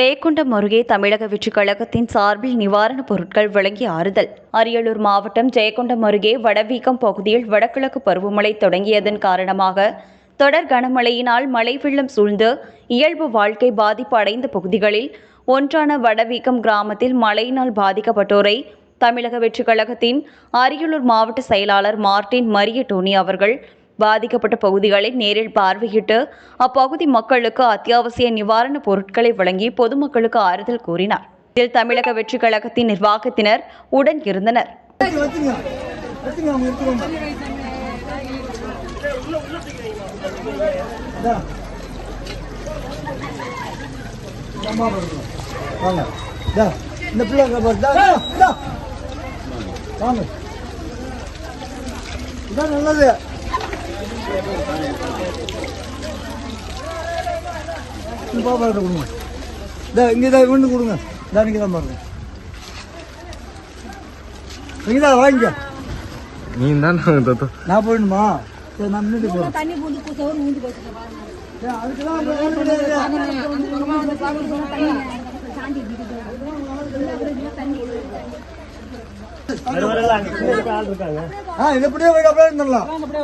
ஜெயங்கொண்டம் அருகே தமிழக வெற்றிக் கழகத்தின் சார்பில் நிவாரணப் பொருட்கள் வழங்கி ஆறுதல். அரியலூர் மாவட்டம் ஜெயங்கொண்டம் அருகே வடவீக்கம் பகுதியில் வடகிழக்கு பருவமழை தொடங்கியதன் காரணமாக தொடர் கனமழையினால் மழை வெள்ளம் சூழ்ந்து இயல்பு வாழ்க்கை பாதிப்பு அடைந்த பகுதிகளில் ஒன்றான வடவீக்கம் கிராமத்தில் மழையினால் பாதிக்கப்பட்டோரை தமிழக வெற்றிக் கழகத்தின் அரியலூர் மாவட்ட செயலாளர் மார்ட்டின் மரிய டோனி அவர்கள் பாதிக்கப்பட்ட பகுதிகளை நேரில் பார்வையிட்டு அப்பகுதி மக்களுக்கு அத்தியாவசிய நிவாரணப் பொருட்களை வழங்கி பொதுமக்களுக்கு ஆறுதல் கூறினார். இதில் தமிழக வெற்றிக் கழகத்தின் நிர்வாகத்தினர் உடன் இருந்தனர். நல்லது கொடுங்க. இங்கே தான் ஒன்று கொடுங்க. நீங்கள் தான் பாருங்க. நீங்கள் தான் வாங்கிக்க. நீ தான் நான் போயிடணுமா? சரி, நான் முன்னாடி போகிறேன். இதுல எப்படியோ அப்படியே இருந்துடலாம்.